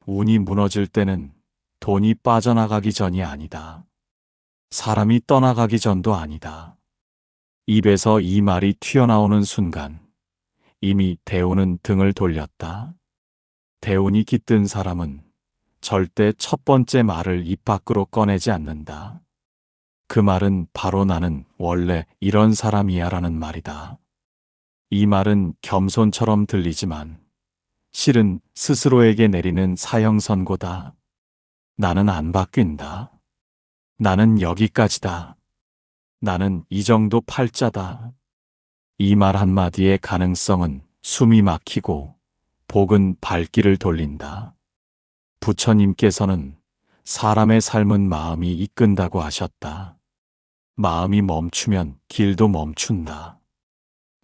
운이 무너질 때는 돈이 빠져나가기 전이 아니다. 사람이 떠나가기 전도 아니다. 입에서 이 말이 튀어나오는 순간 이미 대운은 등을 돌렸다. 대운이 깃든 사람은 절대 첫 번째 말을 입 밖으로 꺼내지 않는다. 그 말은 바로 나는 원래 이런 사람이야 라는 말이다. 이 말은 겸손처럼 들리지만 실은 스스로에게 내리는 사형 선고다. 나는 안 바뀐다. 나는 여기까지다. 나는 이 정도 팔자다. 이 말 한마디의 가능성은 숨이 막히고 복은 발길을 돌린다. 부처님께서는 사람의 삶은 마음이 이끈다고 하셨다. 마음이 멈추면 길도 멈춘다.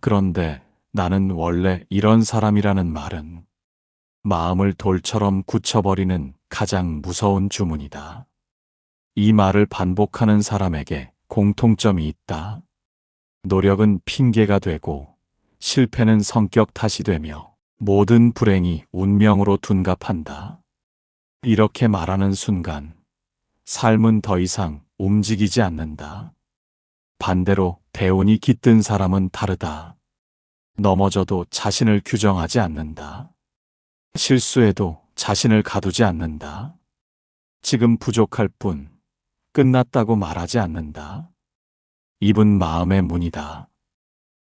그런데 나는 원래 이런 사람이라는 말은 마음을 돌처럼 굳혀버리는 가장 무서운 주문이다. 이 말을 반복하는 사람에게 공통점이 있다. 노력은 핑계가 되고 실패는 성격 탓이 되며 모든 불행이 운명으로 둔갑한다. 이렇게 말하는 순간 삶은 더 이상 움직이지 않는다. 반대로 대운이 깃든 사람은 다르다. 넘어져도 자신을 규정하지 않는다. 실수해도 자신을 가두지 않는다. 지금 부족할 뿐 끝났다고 말하지 않는다. 입은 마음의 문이다.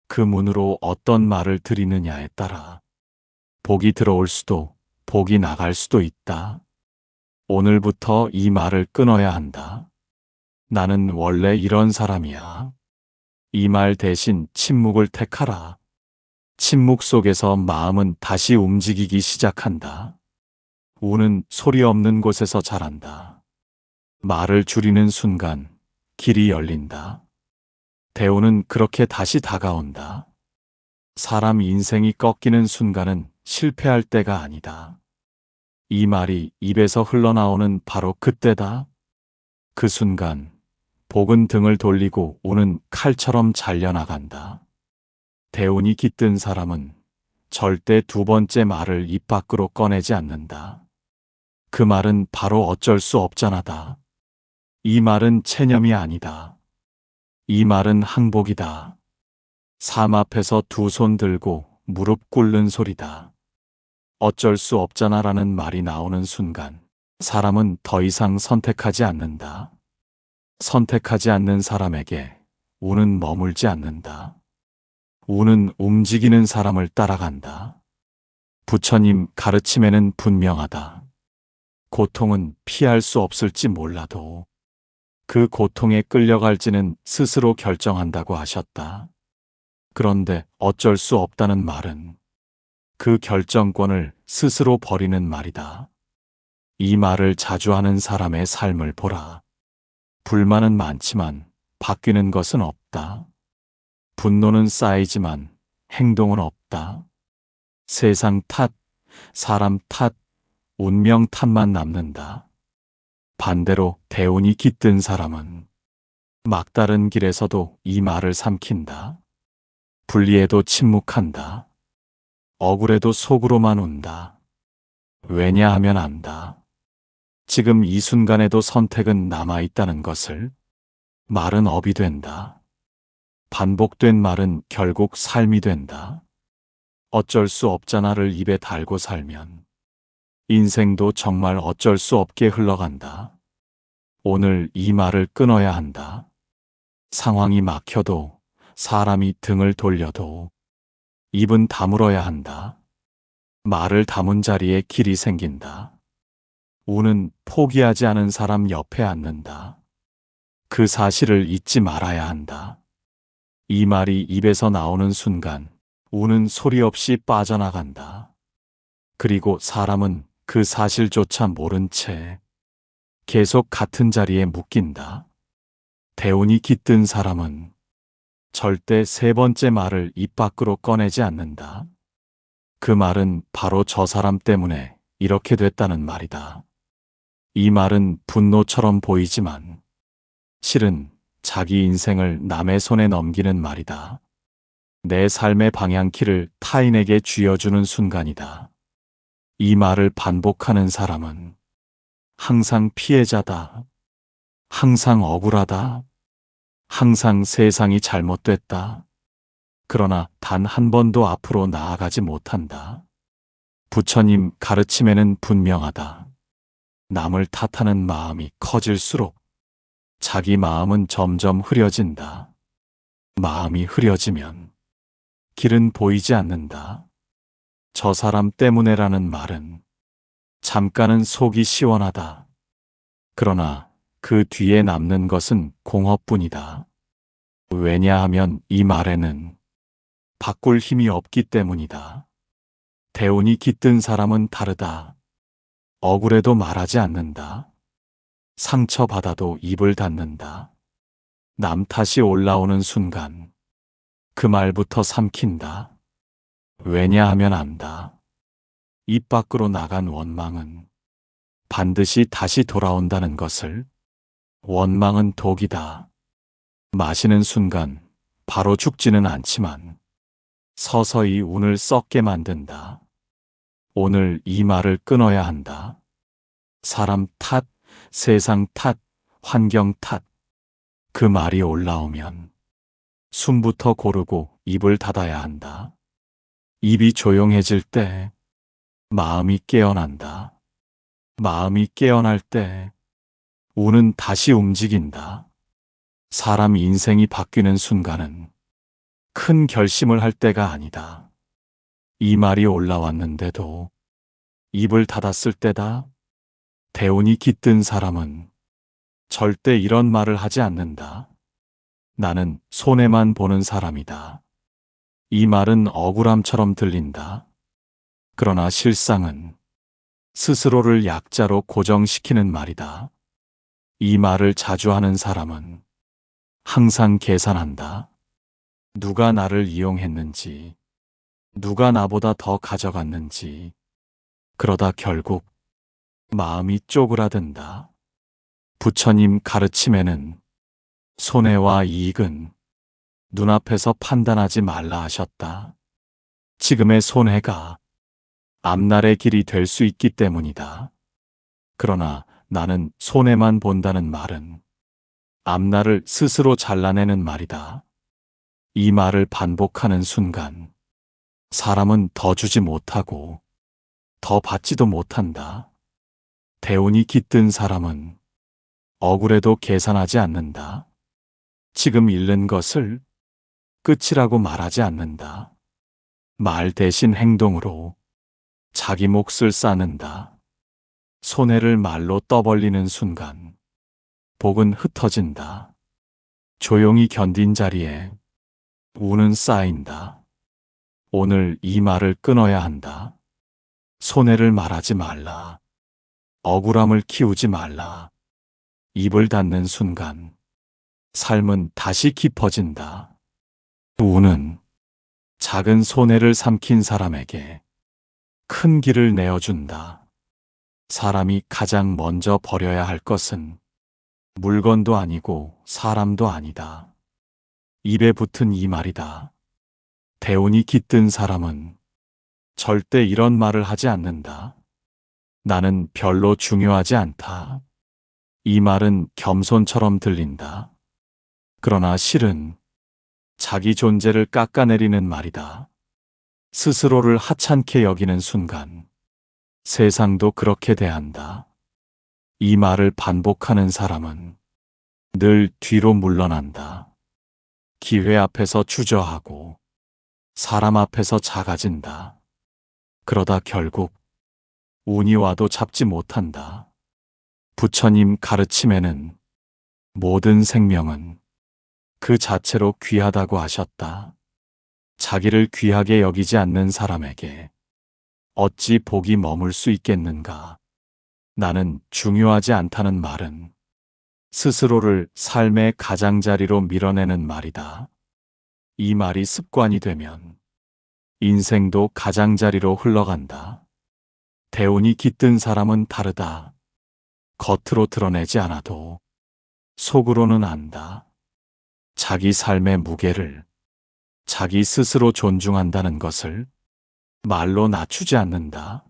그 문으로 어떤 말을 들이느냐에 따라 복이 들어올 수도 복이 나갈 수도 있다. 오늘부터 이 말을 끊어야 한다. 나는 원래 이런 사람이야. 이 말 대신 침묵을 택하라. 침묵 속에서 마음은 다시 움직이기 시작한다. 운은 소리 없는 곳에서 자란다. 말을 줄이는 순간 길이 열린다. 대운은 그렇게 다시 다가온다. 사람 인생이 꺾이는 순간은 실패할 때가 아니다. 이 말이 입에서 흘러나오는 바로 그때다. 그 순간 복은 등을 돌리고 운은 칼처럼 잘려나간다. 대운이 깃든 사람은 절대 두 번째 말을 입 밖으로 꺼내지 않는다. 그 말은 바로 어쩔 수 없잖아다. 이 말은 체념이 아니다. 이 말은 항복이다. 삶 앞에서 두 손 들고 무릎 꿇는 소리다. 어쩔 수 없잖아라는 말이 나오는 순간 사람은 더 이상 선택하지 않는다. 선택하지 않는 사람에게 운은 머물지 않는다. 운은 움직이는 사람을 따라간다. 부처님 가르침에는 분명하다. 고통은 피할 수 없을지 몰라도 그 고통에 끌려갈지는 스스로 결정한다고 하셨다. 그런데 어쩔 수 없다는 말은 그 결정권을 스스로 버리는 말이다. 이 말을 자주 하는 사람의 삶을 보라. 불만은 많지만 바뀌는 것은 없다. 분노는 쌓이지만 행동은 없다. 세상 탓, 사람 탓, 운명 탓만 남는다. 반대로 대운이 깃든 사람은 막다른 길에서도 이 말을 삼킨다. 불리해도 침묵한다. 억울해도 속으로만 운다. 왜냐하면 안다. 지금 이 순간에도 선택은 남아있다는 것을. 말은 업이 된다. 반복된 말은 결국 삶이 된다. 어쩔 수 없잖아를 입에 달고 살면 인생도 정말 어쩔 수 없게 흘러간다. 오늘 이 말을 끊어야 한다. 상황이 막혀도 사람이 등을 돌려도 입은 다물어야 한다. 말을 담은 자리에 길이 생긴다. 운은 포기하지 않은 사람 옆에 앉는다. 그 사실을 잊지 말아야 한다. 이 말이 입에서 나오는 순간 운은 소리 없이 빠져나간다. 그리고 사람은 그 사실조차 모른 채 계속 같은 자리에 묶인다. 대운이 깃든 사람은 절대 세 번째 말을 입 밖으로 꺼내지 않는다. 그 말은 바로 저 사람 때문에 이렇게 됐다는 말이다. 이 말은 분노처럼 보이지만 실은 자기 인생을 남의 손에 넘기는 말이다. 내 삶의 방향키를 타인에게 쥐어주는 순간이다. 이 말을 반복하는 사람은 항상 피해자다. 항상 억울하다. 항상 세상이 잘못됐다. 그러나 단 한 번도 앞으로 나아가지 못한다. 부처님 가르침에는 분명하다. 남을 탓하는 마음이 커질수록 자기 마음은 점점 흐려진다. 마음이 흐려지면 길은 보이지 않는다. 저 사람 때문에라는 말은 잠깐은 속이 시원하다. 그러나 그 뒤에 남는 것은 공허뿐이다. 왜냐하면 이 말에는 바꿀 힘이 없기 때문이다. 대운이 깃든 사람은 다르다. 억울해도 말하지 않는다. 상처받아도 입을 닫는다. 남 탓이 올라오는 순간 그 말부터 삼킨다. 왜냐하면 안다. 입 밖으로 나간 원망은 반드시 다시 돌아온다는 것을. 원망은 독이다. 마시는 순간 바로 죽지는 않지만 서서히 운을 썩게 만든다. 오늘 이 말을 끊어야 한다. 사람 탓, 세상 탓, 환경 탓. 그 말이 올라오면 숨부터 고르고 입을 닫아야 한다. 입이 조용해질 때 마음이 깨어난다. 마음이 깨어날 때 운은 다시 움직인다. 사람 인생이 바뀌는 순간은 큰 결심을 할 때가 아니다. 이 말이 올라왔는데도 입을 닫았을 때다. 대운이 깃든 사람은 절대 이런 말을 하지 않는다. 나는 손해만 보는 사람이다. 이 말은 억울함처럼 들린다. 그러나 실상은 스스로를 약자로 고정시키는 말이다. 이 말을 자주 하는 사람은 항상 계산한다. 누가 나를 이용했는지, 누가 나보다 더 가져갔는지. 그러다 결국 마음이 쪼그라든다. 부처님 가르침에는 손해와 이익은 눈앞에서 판단하지 말라 하셨다. 지금의 손해가 앞날의 길이 될 수 있기 때문이다. 그러나 나는 손해만 본다는 말은 앞날을 스스로 잘라내는 말이다. 이 말을 반복하는 순간 사람은 더 주지 못하고 더 받지도 못한다. 대운이 깃든 사람은 억울해도 계산하지 않는다. 지금 잃는 것을 끝이라고 말하지 않는다. 말 대신 행동으로 자기 몫을 쌓는다. 손해를 말로 떠벌리는 순간 복은 흩어진다. 조용히 견딘 자리에 운은 쌓인다. 오늘 이 말을 끊어야 한다. 손해를 말하지 말라. 억울함을 키우지 말라. 입을 닫는 순간 삶은 다시 깊어진다. 운은 작은 손해를 삼킨 사람에게 큰 길을 내어준다. 사람이 가장 먼저 버려야 할 것은 물건도 아니고 사람도 아니다. 입에 붙은 이 말이다. 대운이 깃든 사람은 절대 이런 말을 하지 않는다. 나는 별로 중요하지 않다. 이 말은 겸손처럼 들린다. 그러나 실은 자기 존재를 깎아내리는 말이다. 스스로를 하찮게 여기는 순간 세상도 그렇게 대한다. 이 말을 반복하는 사람은 늘 뒤로 물러난다. 기회 앞에서 주저하고 사람 앞에서 작아진다. 그러다 결국 운이 와도 잡지 못한다. 부처님 가르침에는 모든 생명은 그 자체로 귀하다고 하셨다. 자기를 귀하게 여기지 않는 사람에게 어찌 복이 머물 수 있겠는가. 나는 중요하지 않다는 말은 스스로를 삶의 가장자리로 밀어내는 말이다. 이 말이 습관이 되면 인생도 가장자리로 흘러간다. 대운이 깃든 사람은 다르다. 겉으로 드러내지 않아도 속으로는 안다. 자기 삶의 무게를 자기 스스로 존중한다는 것을 말로 낮추지 않는다.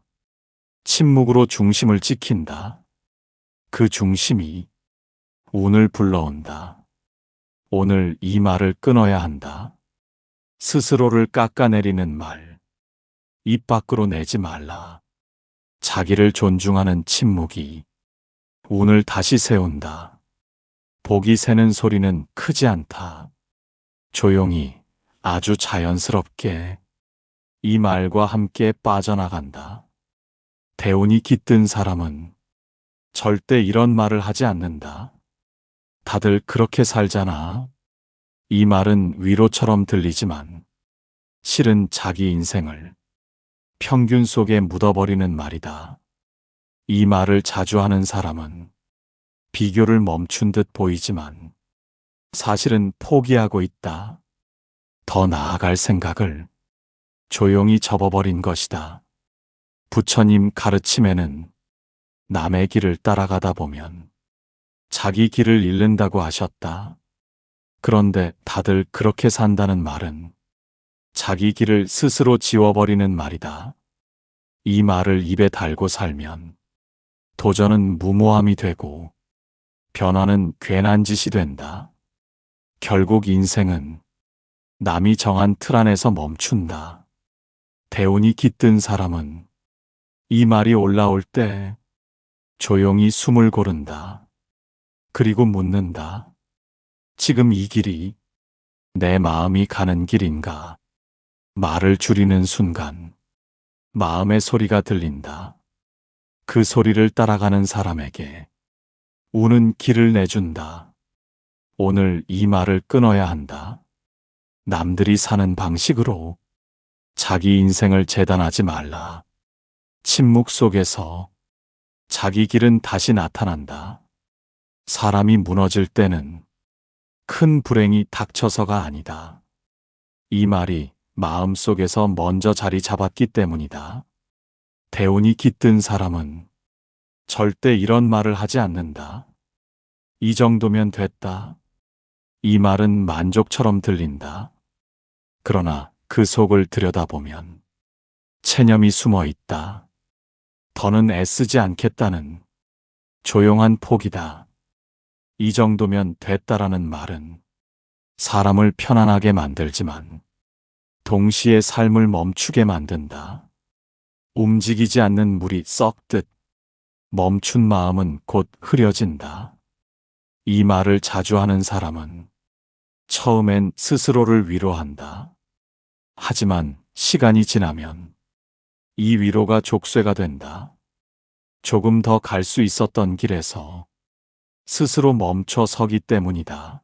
침묵으로 중심을 지킨다. 그 중심이 운을 불러온다. 오늘 이 말을 끊어야 한다. 스스로를 깎아내리는 말. 입 밖으로 내지 말라. 자기를 존중하는 침묵이 운을 다시 세운다. 복이 새는 소리는 크지 않다. 조용히 아주 자연스럽게 이 말과 함께 빠져나간다. 대운이 깃든 사람은 절대 이런 말을 하지 않는다. 다들 그렇게 살잖아. 이 말은 위로처럼 들리지만 실은 자기 인생을 평균 속에 묻어버리는 말이다. 이 말을 자주 하는 사람은 비교를 멈춘 듯 보이지만 사실은 포기하고 있다. 더 나아갈 생각을 조용히 접어버린 것이다. 부처님 가르침에는 남의 길을 따라가다 보면 자기 길을 잃는다고 하셨다. 그런데 다들 그렇게 산다는 말은 자기 길을 스스로 지워버리는 말이다. 이 말을 입에 달고 살면 도전은 무모함이 되고 변화는 괜한 짓이 된다. 결국 인생은 남이 정한 틀 안에서 멈춘다. 대운이 깃든 사람은 이 말이 올라올 때 조용히 숨을 고른다. 그리고 묻는다. 지금 이 길이 내 마음이 가는 길인가? 말을 줄이는 순간 마음의 소리가 들린다. 그 소리를 따라가는 사람에게 운은 길을 내준다. 오늘 이 말을 끊어야 한다. 남들이 사는 방식으로 자기 인생을 재단하지 말라. 침묵 속에서 자기 길은 다시 나타난다. 사람이 무너질 때는 큰 불행이 닥쳐서가 아니다. 이 말이 마음속에서 먼저 자리 잡았기 때문이다. 대운이 깃든 사람은 절대 이런 말을 하지 않는다. 이 정도면 됐다. 이 말은 만족처럼 들린다. 그러나 그 속을 들여다보면 체념이 숨어 있다. 더는 애쓰지 않겠다는 조용한 포기다. 이 정도면 됐다라는 말은 사람을 편안하게 만들지만 동시에 삶을 멈추게 만든다. 움직이지 않는 물이 썩듯 멈춘 마음은 곧 흐려진다. 이 말을 자주 하는 사람은 처음엔 스스로를 위로한다. 하지만 시간이 지나면 이 위로가 족쇄가 된다. 조금 더 갈 수 있었던 길에서 스스로 멈춰 서기 때문이다.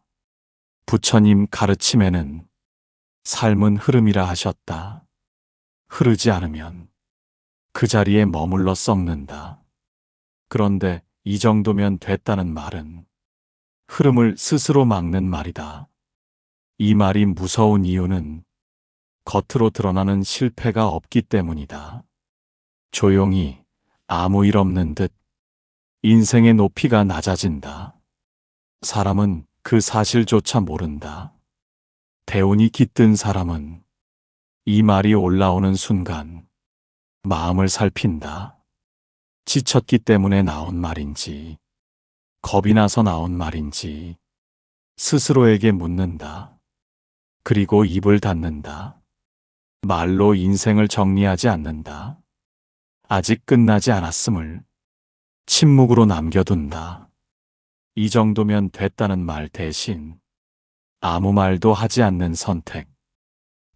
부처님 가르침에는 삶은 흐름이라 하셨다. 흐르지 않으면 그 자리에 머물러 썩는다. 그런데 이 정도면 됐다는 말은 흐름을 스스로 막는 말이다. 이 말이 무서운 이유는 겉으로 드러나는 실패가 없기 때문이다. 조용히 아무 일 없는 듯 인생의 높이가 낮아진다. 사람은 그 사실조차 모른다. 대운이 깃든 사람은 이 말이 올라오는 순간 마음을 살핀다. 지쳤기 때문에 나온 말인지, 겁이 나서 나온 말인지 스스로에게 묻는다. 그리고 입을 닫는다. 말로 인생을 정리하지 않는다. 아직 끝나지 않았음을 침묵으로 남겨둔다. 이 정도면 됐다는 말 대신 아무 말도 하지 않는 선택.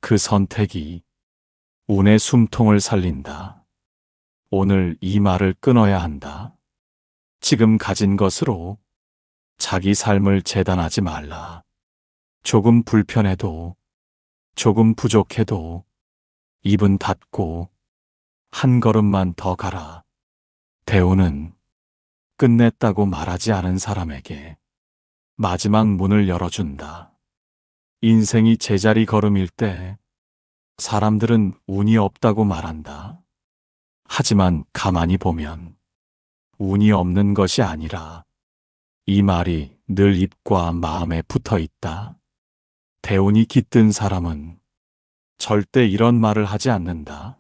그 선택이 운의 숨통을 살린다. 오늘 이 말을 끊어야 한다. 지금 가진 것으로 자기 삶을 재단하지 말라. 조금 불편해도, 조금 부족해도 입은 닫고 한 걸음만 더 가라. 대운은 끝냈다고 말하지 않은 사람에게 마지막 문을 열어준다. 인생이 제자리 걸음일 때 사람들은 운이 없다고 말한다. 하지만 가만히 보면 운이 없는 것이 아니라 이 말이 늘 입과 마음에 붙어 있다. 대운이 깃든 사람은 절대 이런 말을 하지 않는다.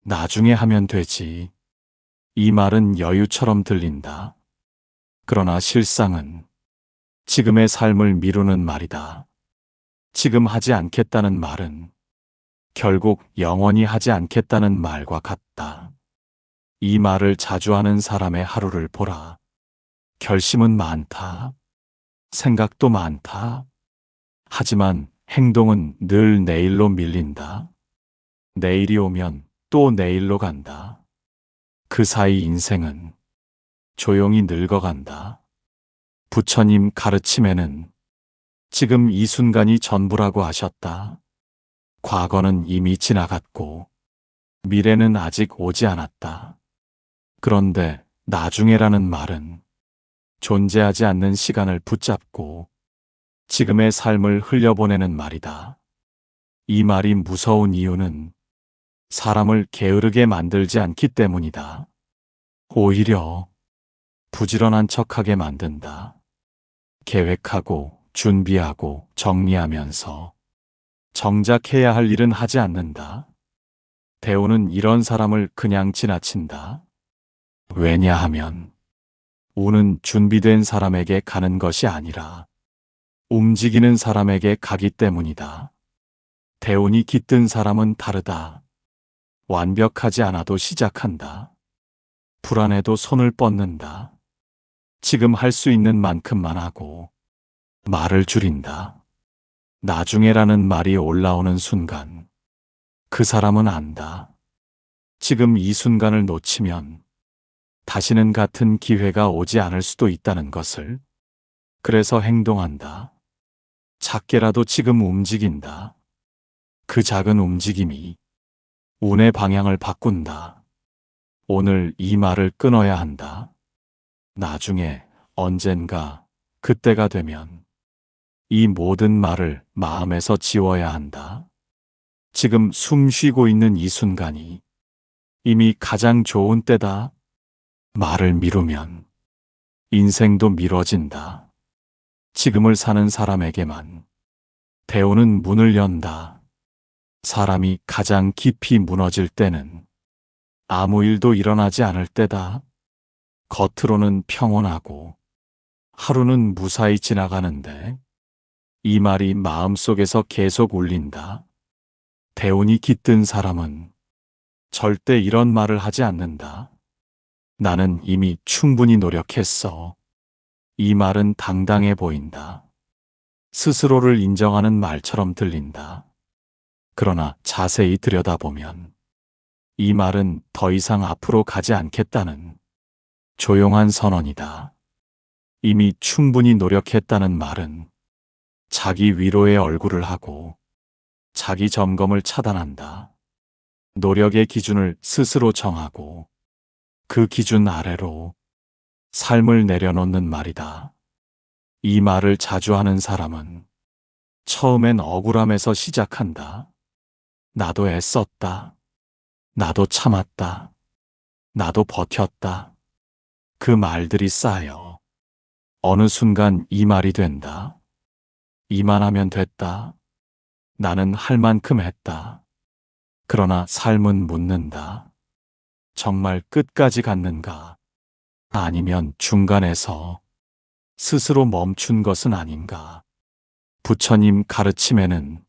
나중에 하면 되지. 이 말은 여유처럼 들린다. 그러나 실상은 지금의 삶을 미루는 말이다. 지금 하지 않겠다는 말은 결국 영원히 하지 않겠다는 말과 같다. 이 말을 자주 하는 사람의 하루를 보라. 결심은 많다. 생각도 많다. 하지만 행동은 늘 내일로 밀린다. 내일이 오면 또 내일로 간다. 그 사이 인생은 조용히 늙어간다. 부처님 가르침에는 지금 이 순간이 전부라고 하셨다. 과거는 이미 지나갔고 미래는 아직 오지 않았다. 그런데 나중에라는 말은 존재하지 않는 시간을 붙잡고 지금의 삶을 흘려보내는 말이다. 이 말이 무서운 이유는 사람을 게으르게 만들지 않기 때문이다. 오히려 부지런한 척하게 만든다. 계획하고 준비하고 정리하면서 정작 해야 할 일은 하지 않는다. 대우는 이런 사람을 그냥 지나친다. 왜냐하면 운은 준비된 사람에게 가는 것이 아니라 움직이는 사람에게 가기 때문이다. 대운이 깃든 사람은 다르다. 완벽하지 않아도 시작한다. 불안해도 손을 뻗는다. 지금 할 수 있는 만큼만 하고 말을 줄인다. 나중에라는 말이 올라오는 순간 그 사람은 안다. 지금 이 순간을 놓치면 다시는 같은 기회가 오지 않을 수도 있다는 것을. 그래서 행동한다. 작게라도 지금 움직인다. 그 작은 움직임이 운의 방향을 바꾼다. 오늘 이 말을 끊어야 한다. 나중에 언젠가 그때가 되면 이 모든 말을 마음에서 지워야 한다. 지금 숨 쉬고 있는 이 순간이 이미 가장 좋은 때다. 말을 미루면 인생도 미뤄진다. 지금을 사는 사람에게만 대우는 문을 연다. 사람이 가장 깊이 무너질 때는 아무 일도 일어나지 않을 때다. 겉으로는 평온하고 하루는 무사히 지나가는데 이 말이 마음속에서 계속 울린다. 대운이 깃든 사람은 절대 이런 말을 하지 않는다. 나는 이미 충분히 노력했어. 이 말은 당당해 보인다. 스스로를 인정하는 말처럼 들린다. 그러나 자세히 들여다보면 이 말은 더 이상 앞으로 가지 않겠다는 조용한 선언이다. 이미 충분히 노력했다는 말은 자기 위로의 얼굴을 하고 자기 점검을 차단한다. 노력의 기준을 스스로 정하고 그 기준 아래로 삶을 내려놓는 말이다. 이 말을 자주 하는 사람은 처음엔 억울함에서 시작한다. 나도 애썼다. 나도 참았다. 나도 버텼다. 그 말들이 쌓여 어느 순간 이 말이 된다. 이만하면 됐다. 나는 할 만큼 했다. 그러나 삶은 묻는다. 정말 끝까지 갔는가? 아니면 중간에서 스스로 멈춘 것은 아닌가? 부처님 가르침에는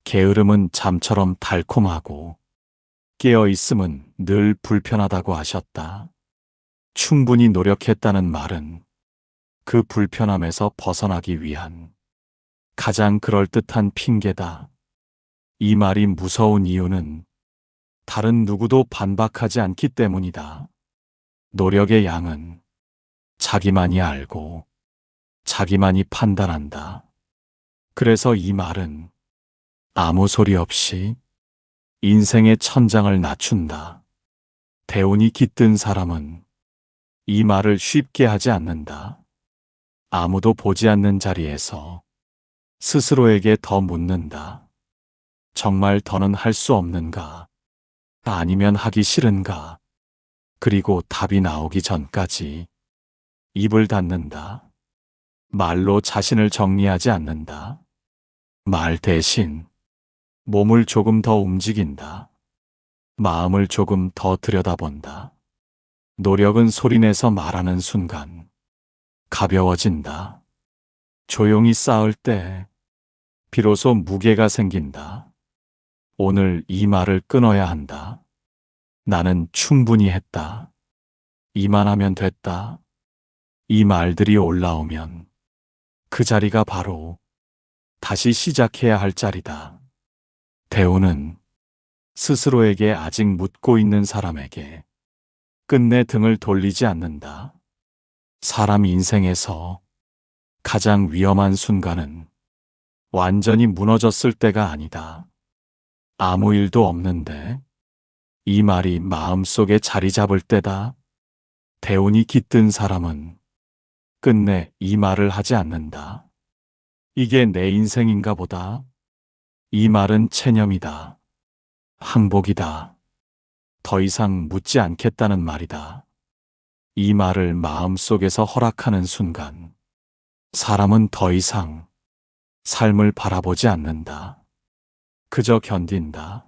게으름은 잠처럼 달콤하고 깨어있음은 늘 불편하다고 하셨다. 충분히 노력했다는 말은 그 불편함에서 벗어나기 위한 가장 그럴듯한 핑계다. 이 말이 무서운 이유는 다른 누구도 반박하지 않기 때문이다. 노력의 양은 자기만이 알고 자기만이 판단한다. 그래서 이 말은 아무 소리 없이 인생의 천장을 낮춘다. 대운이 깃든 사람은 이 말을 쉽게 하지 않는다. 아무도 보지 않는 자리에서 스스로에게 더 묻는다. 정말 더는 할 수 없는가? 아니면 하기 싫은가? 그리고 답이 나오기 전까지 입을 닫는다. 말로 자신을 정리하지 않는다. 말 대신 몸을 조금 더 움직인다. 마음을 조금 더 들여다본다. 노력은 소리내서 말하는 순간 가벼워진다. 조용히 쌓을 때 비로소 무게가 생긴다. 오늘 이 말을 끊어야 한다. 나는 충분히 했다. 이만하면 됐다. 이 말들이 올라오면 그 자리가 바로 다시 시작해야 할 자리다. 대우는 스스로에게 아직 묻고 있는 사람에게 끝내 등을 돌리지 않는다. 사람 인생에서 가장 위험한 순간은 완전히 무너졌을 때가 아니다. 아무 일도 없는데 이 말이 마음속에 자리 잡을 때다. 대운이 깃든 사람은 끝내 이 말을 하지 않는다. 이게 내 인생인가 보다. 이 말은 체념이다. 항복이다. 더 이상 묻지 않겠다는 말이다. 이 말을 마음속에서 허락하는 순간 사람은 더 이상 삶을 바라보지 않는다. 그저 견딘다.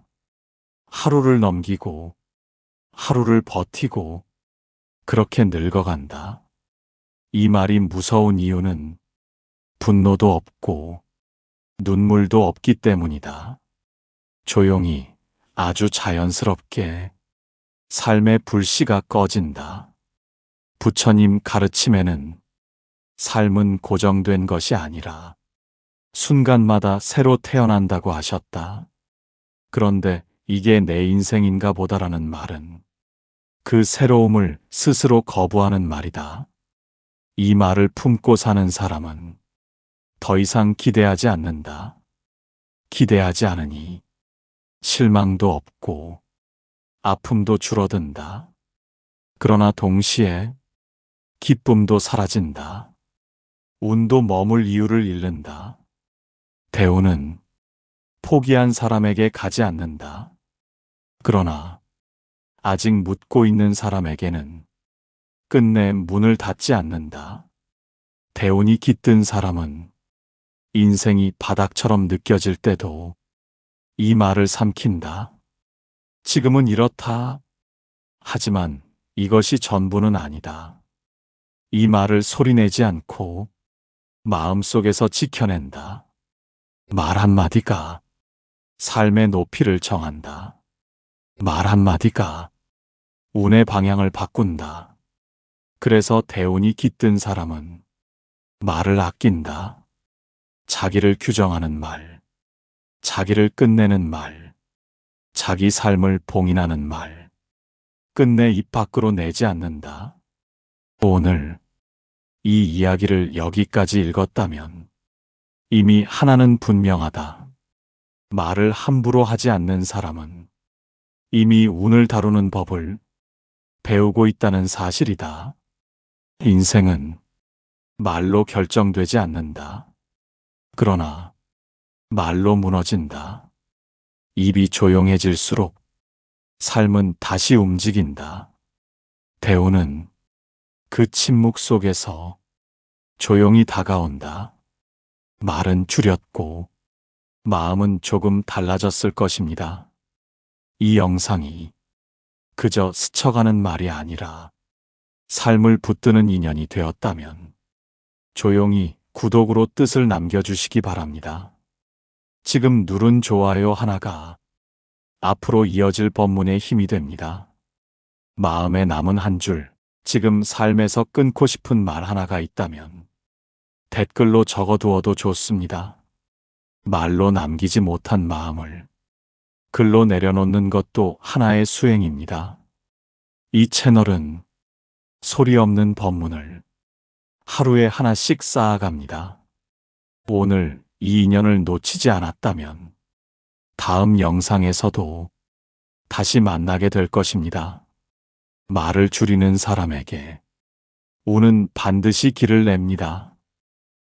하루를 넘기고 하루를 버티고 그렇게 늙어간다. 이 말이 무서운 이유는 분노도 없고 눈물도 없기 때문이다. 조용히 아주 자연스럽게 삶의 불씨가 꺼진다. 부처님 가르침에는 삶은 고정된 것이 아니라 순간마다 새로 태어난다고 하셨다. 그런데 이게 내 인생인가 보다라는 말은 그 새로움을 스스로 거부하는 말이다. 이 말을 품고 사는 사람은 더 이상 기대하지 않는다. 기대하지 않으니 실망도 없고 아픔도 줄어든다. 그러나 동시에 기쁨도 사라진다. 운도 머물 이유를 잃는다. 대우는 포기한 사람에게 가지 않는다. 그러나 아직 묻고 있는 사람에게는 끝내 문을 닫지 않는다. 대운이 깃든 사람은 인생이 바닥처럼 느껴질 때도 이 말을 삼킨다. 지금은 이렇다. 하지만 이것이 전부는 아니다. 이 말을 소리내지 않고 마음속에서 지켜낸다. 말 한마디가 삶의 높이를 정한다. 말 한마디가 운의 방향을 바꾼다. 그래서 대운이 깃든 사람은 말을 아낀다. 자기를 규정하는 말, 자기를 끝내는 말, 자기 삶을 봉인하는 말, 끝내 입 밖으로 내지 않는다. 오늘 이 이야기를 여기까지 읽었다면 이미 하나는 분명하다. 말을 함부로 하지 않는 사람은 이미 운을 다루는 법을 배우고 있다는 사실이다. 인생은 말로 결정되지 않는다. 그러나 말로 무너진다. 입이 조용해질수록 삶은 다시 움직인다. 대우는 그 침묵 속에서 조용히 다가온다. 말은 줄였고 마음은 조금 달라졌을 것입니다. 이 영상이 그저 스쳐가는 말이 아니라 삶을 붙드는 인연이 되었다면 조용히 구독으로 뜻을 남겨주시기 바랍니다. 지금 누른 좋아요 하나가 앞으로 이어질 법문의 힘이 됩니다. 마음에 남은 한 줄, 지금 삶에서 끊고 싶은 말 하나가 있다면 댓글로 적어두어도 좋습니다. 말로 남기지 못한 마음을 글로 내려놓는 것도 하나의 수행입니다. 이 채널은 소리 없는 법문을 하루에 하나씩 쌓아갑니다. 오늘 이 인연을 놓치지 않았다면 다음 영상에서도 다시 만나게 될 것입니다. 말을 줄이는 사람에게 운은 반드시 길을 냅니다.